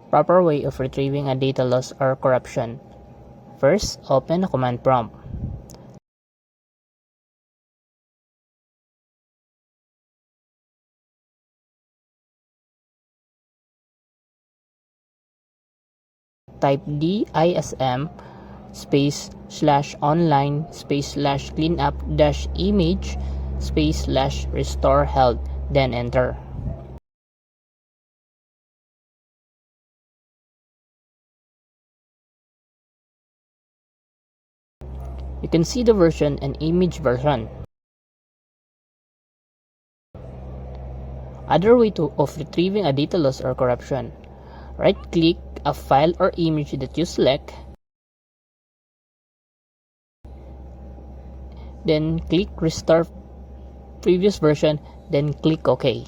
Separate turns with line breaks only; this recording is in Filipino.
Proper way of retrieving a data loss or corruption. First, open a command prompt. Type DISM space /online space /cleanup -image space /restore held, then enter. You can see the version and image version. Other way of retrieving a data loss or corruption. Right-click a file or image that you select, then click Restore Previous Version, then click OK.